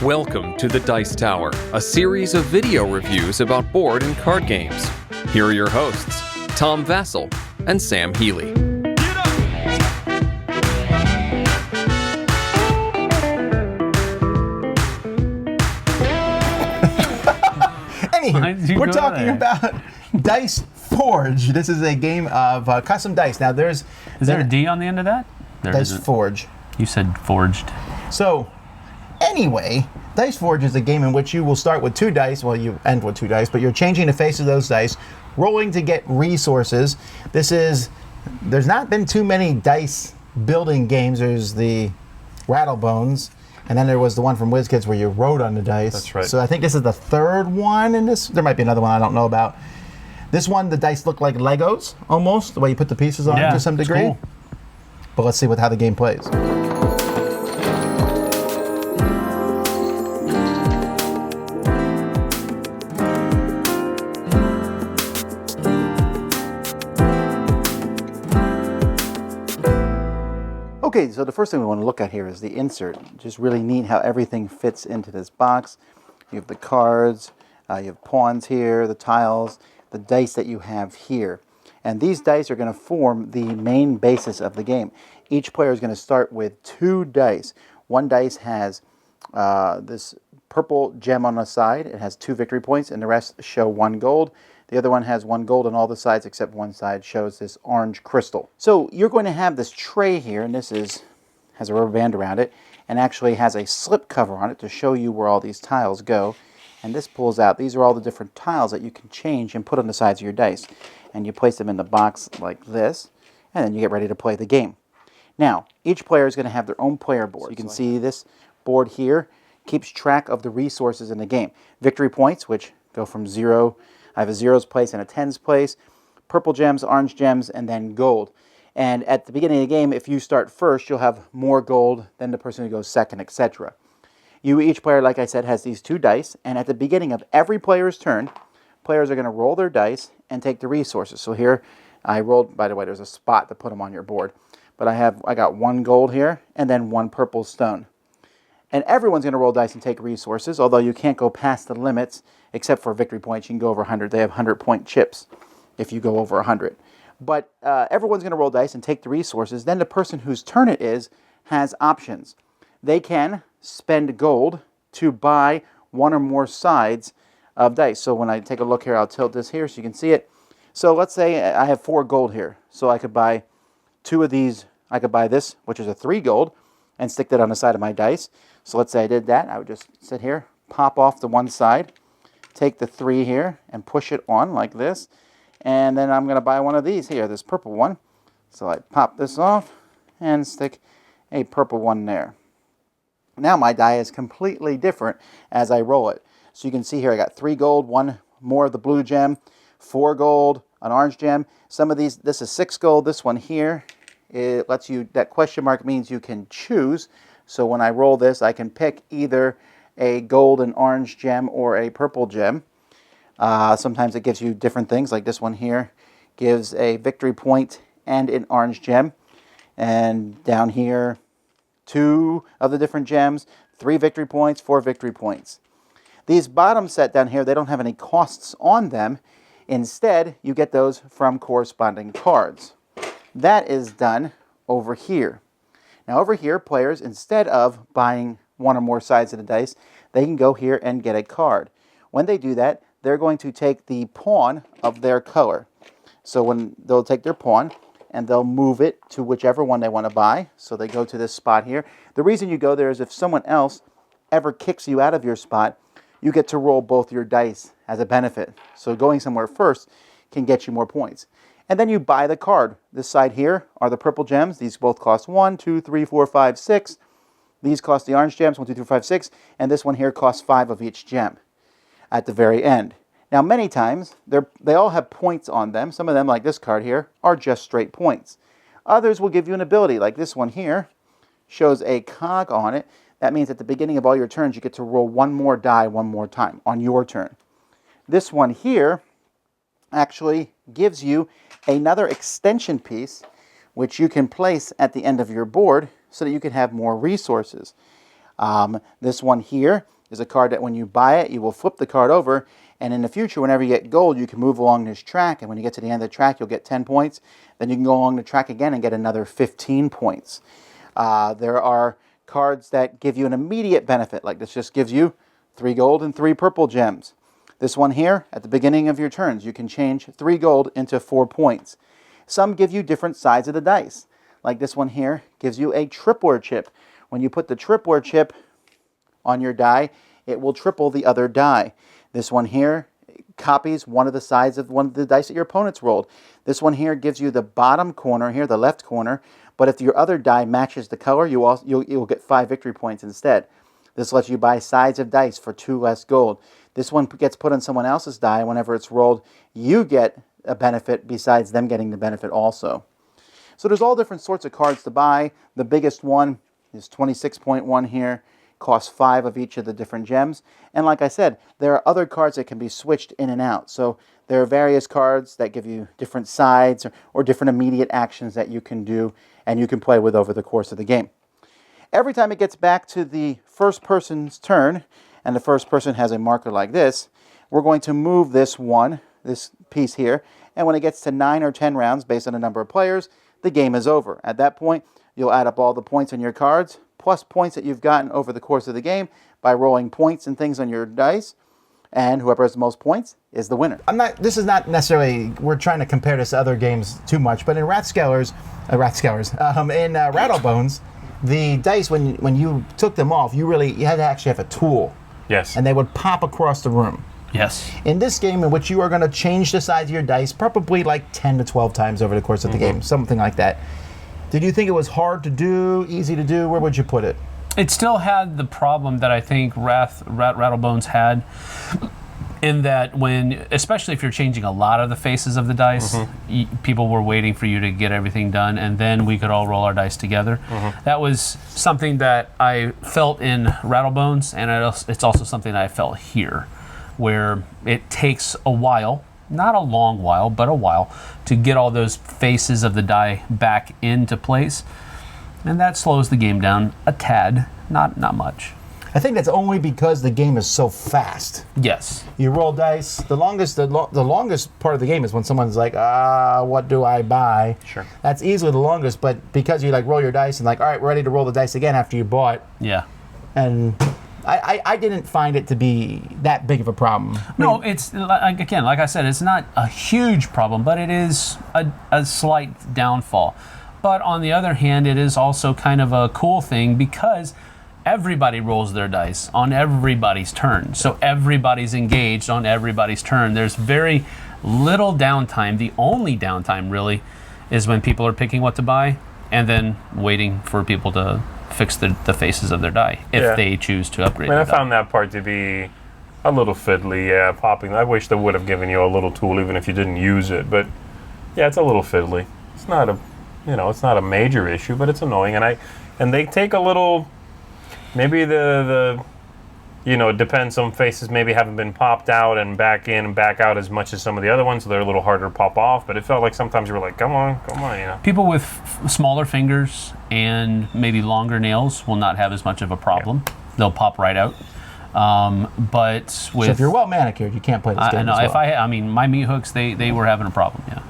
Welcome to the Dice Tower, a series of video reviews about board and card games. Here are your hosts, Tom Vassell and Sam Healy. Anyway, we're talking about Dice Forge. This is a game of custom dice. Now, Is there a D on the end of that? There Dice isn't. Forge. You said forged. So, anyway, Dice Forge is a game in which you will start with 2 dice. Well, you end with 2 dice, but you're changing the face of those dice, rolling to get resources. There's not been too many dice building games. There's the Rattlebones, and then there was the one from WizKids where you wrote on the dice. That's right. So I think this is the 3rd one in this. There might be another one I don't know about. This one, the dice look like Legos, almost, the way you put the pieces on to some it's degree. cool. But let's see how the game plays. Okay, so the first thing we want to look at here is the insert. Just really neat how everything fits into this box. You have the cards, you have pawns here, the tiles, the dice that you have here. And these dice are going to form the main basis of the game. Each player is going to start with 2 dice. One dice has this purple gem on the side. It has 2 victory points, and the rest show 1 gold. The other one has 1 gold on all the sides, except one side shows this orange crystal. So you're going to have this tray here, and this has a rubber band around it, and actually has a slip cover on it to show you where all these tiles go. And this pulls out. These are all the different tiles that you can change and put on the sides of your dice. And you place them in the box like this, and then you get ready to play the game. Now, each player is going to have their own player board. So you can see this board here keeps track of the resources in the game. Victory points, which go from 0. I have a 0's place and a 10's place. Purple gems, orange gems, and then gold. And at the beginning of the game, if you start first, you'll have more gold than the person who goes second, etc. Each player, like I said, has these 2 dice, and at the beginning of every player's turn, players are going to roll their dice and take the resources. So here, I rolled, by the way, there's a spot to put them on your board. But I got 1 gold here, and then 1 purple stone. And everyone's going to roll dice and take resources, although you can't go past the limits, except for victory points. You can go over 100. They have 100-point chips if you go over 100. But everyone's going to roll dice and take the resources. Then the person whose turn it is has options. They can spend gold to buy 1 or more sides of dice. So when I take a look here, I'll tilt this here so you can see it. So let's say I have 4 gold here. So I could buy 2 of these. I could buy this, which is a 3 gold, and stick that on the side of my dice. So let's say I did that. I would just sit here, pop off the one side, take the 3 here, and push it on like this. And then I'm going to buy one of these here, this purple one. So I pop this off and stick a purple one there. Now my die is completely different as I roll it. So you can see here I got 3 gold, 1 more of the blue gem, 4 gold, an orange gem. Some of these, this is 6 gold. This one here, it lets you, that question mark means you can choose. So when I roll this, I can pick either a gold and orange gem or a purple gem. Sometimes it gives you different things, like this one here gives a victory point and an orange gem. And down here, 2 of the different gems, 3 victory points, 4 victory points. These bottom set down here, they don't have any costs on them. Instead, you get those from corresponding cards. That is done over here. Now over here, players, instead of buying 1 or more sides of the dice, they can go here and get a card. When they do that, they're going to take the pawn of their color. So when they'll take their pawn and they'll move it to whichever one they want to buy. So they go to this spot here. The reason you go there is if someone else ever kicks you out of your spot, you get to roll both your dice as a benefit. So going somewhere first can get you more points. And then you buy the card. This side here are the purple gems. These both cost 1, 2, 3, 4, 5, 6. These cost the orange gems, 1, 2, 3, 4, 5, 6. And this one here costs 5 of each gem at the very end. Now many times, they all have points on them. Some of them, like this card here, are just straight points. Others will give you an ability, like this one here, shows a cog on it. That means at the beginning of all your turns, you get to roll 1 more die 1 more time on your turn. This one here actually gives you another extension piece which you can place at the end of your board so that you can have more resources. This one here is a card that when you buy it, you will flip the card over, and in the future, whenever you get gold, you can move along this track, and when you get to the end of the track, you'll get 10 points. Then you can go along the track again and get another 15 points. There are cards that give you an immediate benefit, like this just gives you 3 gold and 3 purple gems. This one here, at the beginning of your turns, you can change 3 gold into 4 points. Some give you different sides of the dice. Like this one here gives you a tripler chip. When you put the tripler chip on your die, it will triple the other die. This one here copies one of the sides of one of the dice that your opponent's rolled. This one here gives you the bottom corner here, the left corner, but if your other die matches the color, you'll get 5 victory points instead. This lets you buy sides of dice for 2 less gold. This one gets put on someone else's die. Whenever it's rolled, you get a benefit besides them getting the benefit also. So there's all different sorts of cards to buy. The biggest one is 26.1 here. Costs 5 of each of the different gems. And like I said, there are other cards that can be switched in and out. So there are various cards that give you different sides or different immediate actions that you can do and you can play with over the course of the game. Every time it gets back to the first person's turn, and the first person has a marker like this, we're going to move this piece here, and when it gets to 9 or 10 rounds, based on the number of players, the game is over. At that point, you'll add up all the points on your cards, plus points that you've gotten over the course of the game by rolling points and things on your dice, and whoever has the most points is the winner. This is not necessarily, we're trying to compare this to other games too much, but in Rattlebones, the dice, when you took them off, you had to actually have a tool. Yes. And they would pop across the room. Yes. In this game, in which you are going to change the size of your dice probably like 10 to 12 times over the course of the game, something like that. Did you think it was hard to do, easy to do? Where would you put it? It still had the problem that I think Rattlebones had, in that especially if you're changing a lot of the faces of the dice, people were waiting for you to get everything done, and then we could all roll our dice together. That was something that I felt in Rattlebones, and it's also something I felt here, where it takes a while, not a long while, but a while, to get all those faces of the die back into place, and that slows the game down a tad, not much. I think that's only because the game is so fast. Yes. You roll dice. The longest part of the game is when someone's like, what do I buy? Sure. That's easily the longest, but because you roll your dice and all right, we're ready to roll the dice again after you bought. Yeah. And I didn't find it to be that big of a problem. No, it's, again, like I said, it's not a huge problem, but it is a slight downfall. But on the other hand, it is also kind of a cool thing because everybody rolls their dice on everybody's turn. So everybody's engaged on everybody's turn. There's very little downtime. The only downtime, really, is when people are picking what to buy and then waiting for people to fix the faces of their die if they choose to upgrade I their die. found that part to be a little fiddly, popping. I wish they would have given you a little tool even if you didn't use it. But, yeah, it's a little fiddly. It's not a major issue, but it's annoying. And they take a little... Maybe it depends. Some faces maybe haven't been popped out and back in and back out as much as some of the other ones, so they're a little harder to pop off. But it felt like sometimes you were like, come on, People with smaller fingers and maybe longer nails will not have as much of a problem. Yeah. They'll pop right out. But with... So if you're well manicured, you can't play this game I know. as well. My meat hooks, they were having a problem, yeah.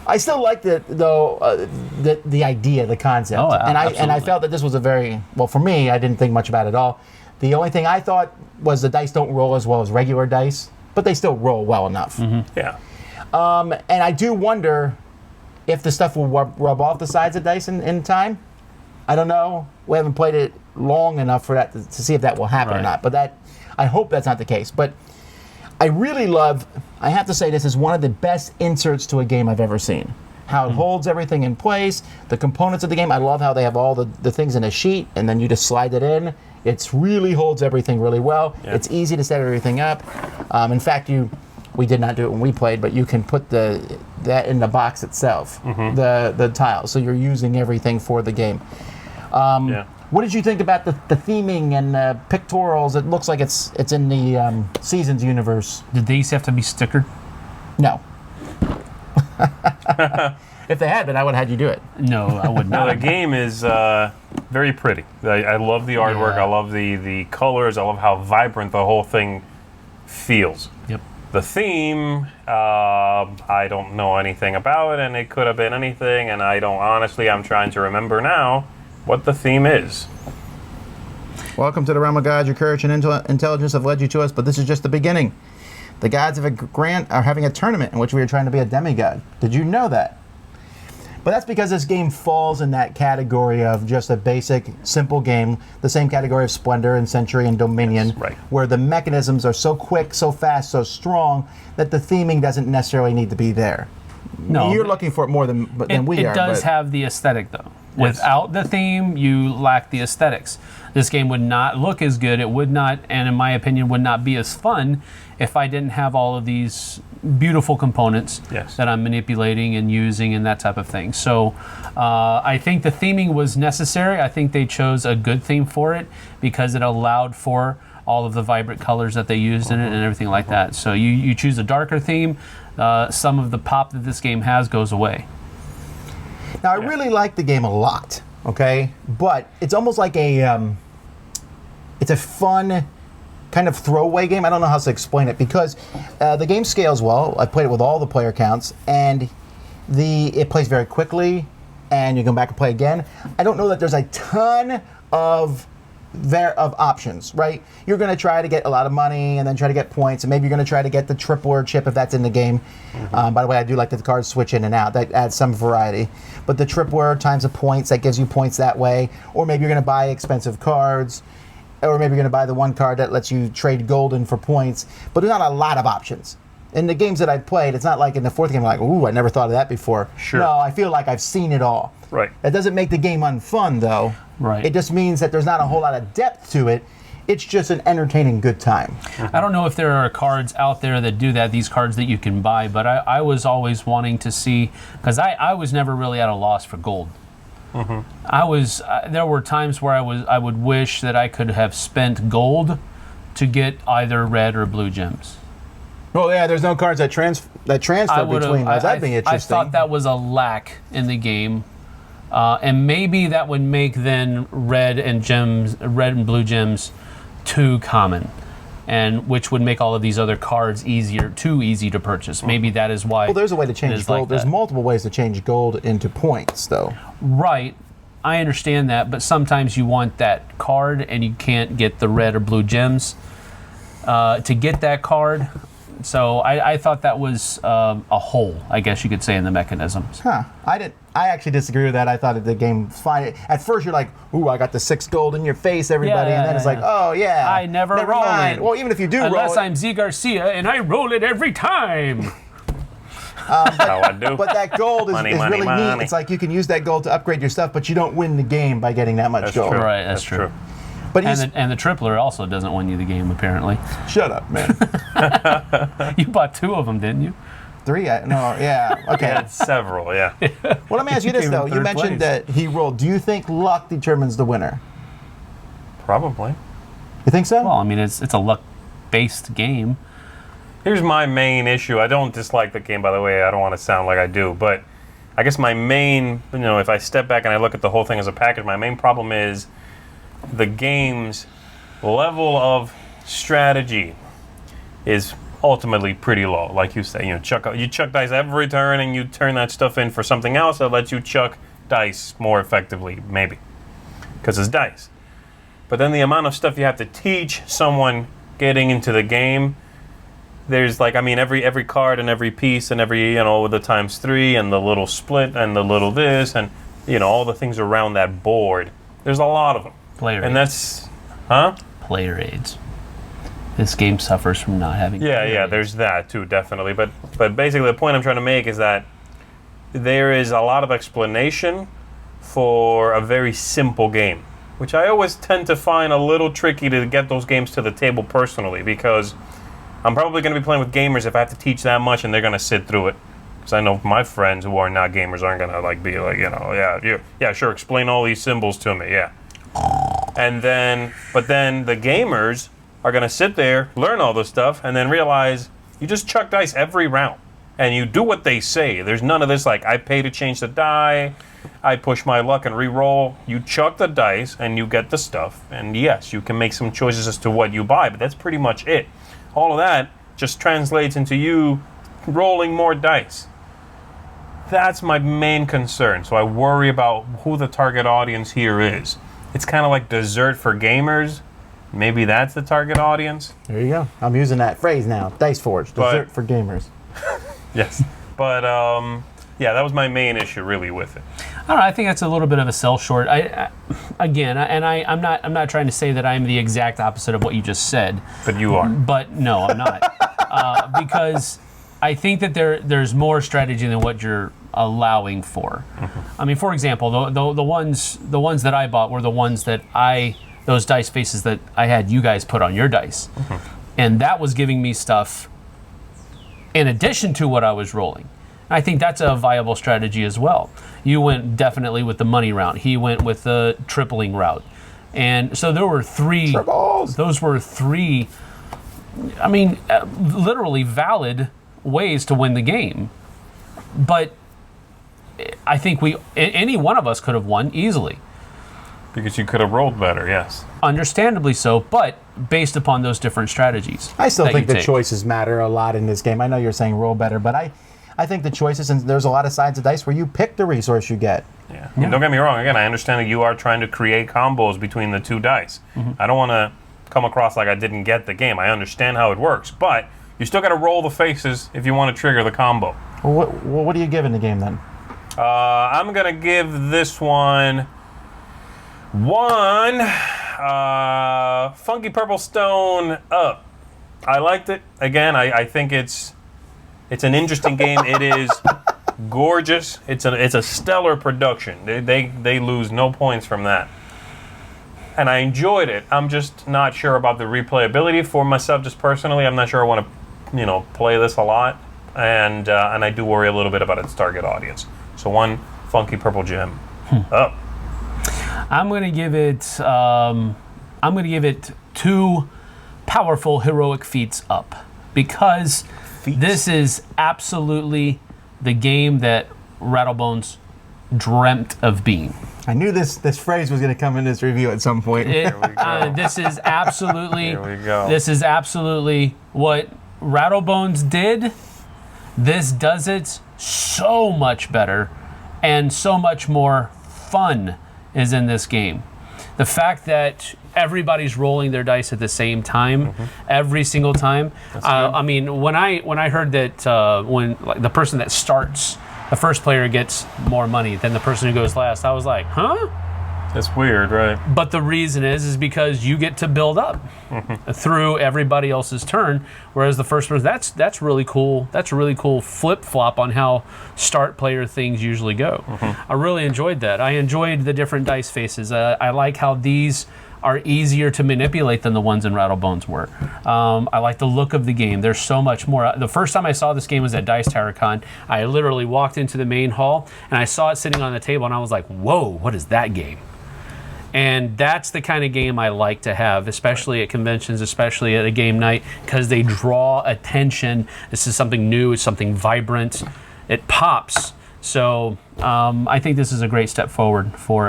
I still liked it, though, the idea, the concept. Oh, and I absolutely. felt that this was for me, I didn't think much about it at all. The only thing I thought was the dice don't roll as well as regular dice, but they still roll well enough. Yeah. And I do wonder if the stuff will rub off the sides of dice in time. I don't know. We haven't played it long enough for that to see if that will happen or not. But I hope that's not the case. But I really love, I have to say, this is one of the best inserts to a game I've ever seen. How it holds everything in place, the components of the game. I love how they have all the things in a sheet, and then you just slide it in. It really holds everything really well. Yeah. It's easy to set everything up. In fact, we did not do it when we played, but you can put that in the box itself, the tiles. So you're using everything for the game. What did you think about the theming and pictorials? It looks like it's in the Seasons universe. Did these have to be stickered? No. If they had been, I would have had you do it. No, I would No, not. the game is very pretty. I love the artwork. Yeah. I love the colors. I love how vibrant the whole thing feels. Yep. The theme, I don't know anything about it, and it could have been anything, and I'm trying to remember now what the theme is. Welcome to the realm of gods. Your courage and intelligence have led you to us, but this is just the beginning. The gods of a grant are having a tournament in which we are trying to be a demigod. Did you know that? But that's because this game falls in that category of just a basic, simple game, the same category of Splendor and Century and Dominion, Yes, right. where the mechanisms are so quick, so fast, so strong, that the theming doesn't necessarily need to be there. No, You're looking for it more than we are. It does but have the aesthetic, though. Yes. Without the theme, you lack the aesthetics. This game would not look as good. It would not, and in my opinion, would not be as fun if I didn't have all of these beautiful components Yes. that I'm manipulating and using and that type of thing. So I think the theming was necessary. I think they chose a good theme for it because it allowed for all of the vibrant colors that they used in it and everything like that. So you choose a darker theme, some of the pop that this game has goes away. Now, I really like the game a lot, okay? But it's almost like it's a fun kind of throwaway game. I don't know how to explain it because the game scales well. I played it with all the player counts, and it plays very quickly, and you come back and play again. I don't know that there's a ton of options, right? You're going to try to get a lot of money and then try to get points, and maybe you're going to try to get the tripler chip if that's in the game. By the way, I do like that the cards switch in and out. That adds some variety. But the tripler times the points, that gives you points that way. Or maybe you're going to buy expensive cards, or maybe you're going to buy the one card that lets you trade golden for points. But there's not a lot of options. In the games that I've played, it's not like in the fourth game, like, ooh, I never thought of that before. Sure. No, I feel like I've seen it all. Right. That doesn't make the game unfun, though. Right. It just means that there's not a whole lot of depth to it. It's just an entertaining good time. I don't know if there are cards out there that do that, these cards that you can buy, but I was always wanting to see, because I was never really at a loss for gold. There were times where I would wish that I could have spent gold to get either red or blue gems. Well, yeah, there's no cards that transfer between those. That'd be interesting. I thought that was a lack in the game. And maybe that would make then red and blue gems too common, and which would make all of these other cards too easy to purchase. Maybe that is why. Well, there's a way to it change is gold. like There's that. multiple ways to change gold into points, though. Right. I understand that, but sometimes you want that card and you can't get the red or blue gems to get that card. So I thought that was a hole, I guess you could say, in the mechanisms. Huh. I actually disagree with that. I thought that the game was fine. At first, you're like, ooh, I got the 6 gold in your face, everybody. Yeah, and then it's yeah, like, oh, yeah. I never roll mind. it. Well, even if you do roll Unless it. I'm Z Garcia and I roll it every time. That's how I do. But that gold is Money, really money. neat. It's like you can use that gold to upgrade your stuff, but you don't win the game by getting that much That's gold. true. Right, that's true. But And the tripler also doesn't win you the game, apparently. shut up, man. You bought 2 of them, didn't you? 3? Yeah. Okay. Yeah, it's several, yeah. Well, let me ask you this, came in though. You third mentioned place. that he rolled. Do you think luck determines the winner? Probably. You think so? Well, I mean, it's a luck-based game. Here's my main issue. I don't dislike the game, by the way. I don't want to sound like I do, but I guess my main, if I step back and I look at the whole thing as a package, my main problem is the game's level of strategy is ultimately pretty low. Like you say, you chuck dice every turn and you turn that stuff in for something else that lets you chuck dice more effectively, maybe, because it's dice. But then the amount of stuff you have to teach someone getting into the game, there's every card and every piece and every, with the ×3 and the little split and the little this and, all the things around that board. There's a lot of them. Player And aids. that's, Player aids. This game suffers from not having player Yeah, aids. there's that too, definitely. But basically the point I'm trying to make is that there is a lot of explanation for a very simple game, which I always tend to find a little tricky to get those games to the table personally, because I'm probably going to be playing with gamers if I have to teach that much and they're going to sit through it. Because I know my friends who are not gamers aren't going to be like, yeah, sure, explain all these symbols to me, yeah. But then the gamers are going to sit there, learn all this stuff, and then realize you just chuck dice every round. and you do what they say. There's none of this like, I pay to change the die, I push my luck and re-roll. You chuck the dice and you get the stuff. And yes, you can make some choices as to what you buy, but that's pretty much it. All of that just translates into you rolling more dice. That's my main concern. So I worry about who the target audience here is. It's kind of like dessert for gamers. Maybe that's the target audience. There you go. I'm using that phrase now. Dice Forge, dessert for gamers. Yes. But yeah, that was my main issue really with it. I don't know. I think that's a little bit of a sell short. I'm not trying to say that I'm the exact opposite of what you just said. But you are. But no, I'm not. Because I think that there's more strategy than what you're allowing for. I mean, for example, the ones that I bought were the ones that those dice faces that I had you guys put on your dice, and that was giving me stuff in addition to what I was rolling. I think that's a viable strategy as well. You went definitely with the money route. He went with the tripling route, and so there were three. Triples. Those were three. I mean, literally valid ways to win the game, but I think any one of us could have won easily. Because you could have rolled better, yes. Understandably so, but based upon those different strategies. I still think the take. choices matter a lot in this game. I know you're saying roll better, but I think the choices, and there's a lot of sides of dice where you pick the resource you get. Yeah. And don't get me wrong, again, I understand that you are trying to create combos between the two dice. I don't want to come across like I didn't get the game. I understand how it works, but you still got to roll the faces if you want to trigger the combo. Well, what do you give in the game then? I'm going to give this one Funky Purple Stone up. I liked it. Again, I think it's an interesting game. It is gorgeous. It's a stellar production. They lose no points from that. And I enjoyed it. I'm just not sure about the replayability for myself. Just personally, I'm not sure I want to, play this a lot. And I do worry a little bit about its target audience. So one Funky Purple Gem up. I'm going to give it 2 powerful heroic feats up, because this is absolutely the game that Rattlebones dreamt of being. I knew this phrase was going to come in this review at some point. This is absolutely. Here we go. This is absolutely what Rattlebones did. This does it so much better, and so much more fun is in this game. The fact that everybody's rolling their dice at the same time, every single time. I mean, when I heard that when the person that starts, the first player gets more money than the person who goes last, I was like, huh? That's weird, right? But the reason is because you get to build up through everybody else's turn, whereas the first person, that's really cool. That's a really cool flip-flop on how start player things usually go. I really enjoyed that. I enjoyed the different dice faces. I like how these are easier to manipulate than the ones in Rattlebones were. I like the look of the game. There's so much more. The first time I saw this game was at Dice Tower Con. I literally walked into the main hall, and I saw it sitting on the table, and I was like, whoa, what is that game? And that's the kind of game I like to have, especially at conventions, especially at a game night, because they draw attention. This is something new, it's something vibrant, it pops. So I think this is a great step forward for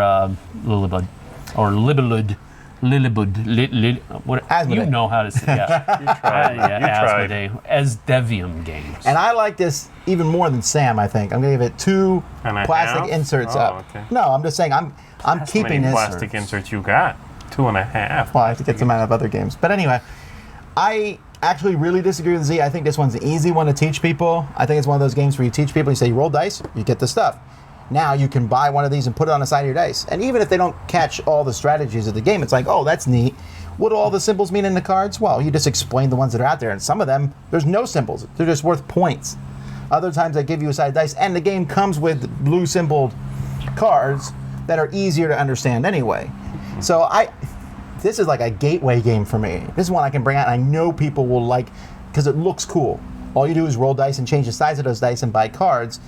Libellud, or Libellud. Asmodee. You know how to say yeah. You tried. Asmodee. Asdevium games. And I like this even more than Sam, I think. I'm going to give it 2 And a plastic half? inserts Oh, up. okay. No, I'm just saying I'm How keeping many this. plastic inserts you got? 2.5. Well, I have to get some out of other games. But anyway, I actually really disagree with Z. I think this one's an easy one to teach people. I think it's one of those games where you teach people, you say, you roll dice, you get the stuff. Now you can buy one of these and put it on the side of your dice. And even if they don't catch all the strategies of the game, it's like, oh, that's neat. What do all the symbols mean in the cards? Well, you just explain the ones that are out there. And some of them, there's no symbols. They're just worth points. Other times they give you a side of dice. And the game comes with blue symboled cards that are easier to understand anyway. So this is like a gateway game for me. This is one I can bring out and I know people will like because it looks cool. All you do is roll dice and change the size of those dice and buy cards.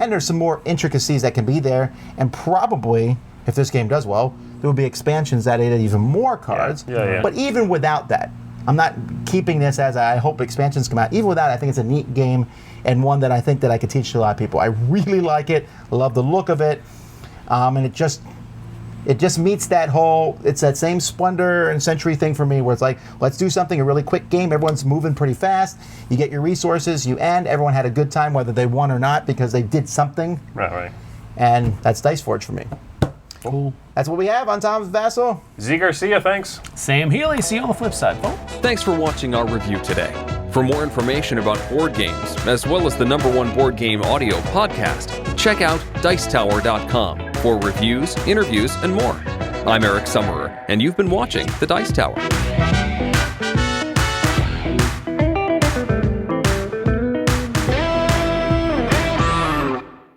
And there's some more intricacies that can be there. And probably, if this game does well, there will be expansions that add even more cards. Yeah. But even without that, I'm not keeping this as I hope expansions come out. Even without, I think it's a neat game and one that I think that I could teach to a lot of people. I really like it. I love the look of it, and it just meets that whole. It's that same Splendor and Century thing for me, where it's like, let's do something, a really quick game. Everyone's moving pretty fast. You get your resources. You end. Everyone had a good time, whether they won or not, because they did something. Right. And that's Dice Forge for me. Cool. That's what we have on Tom Vassal. Z Garcia, thanks. Sam Healy, see you on the flip side, folks. Thanks for watching our review today. For more information about board games, as well as the #1 board game audio podcast, check out Dicetower.com for reviews, interviews, and more. I'm Eric Summerer, and you've been watching The Dice Tower.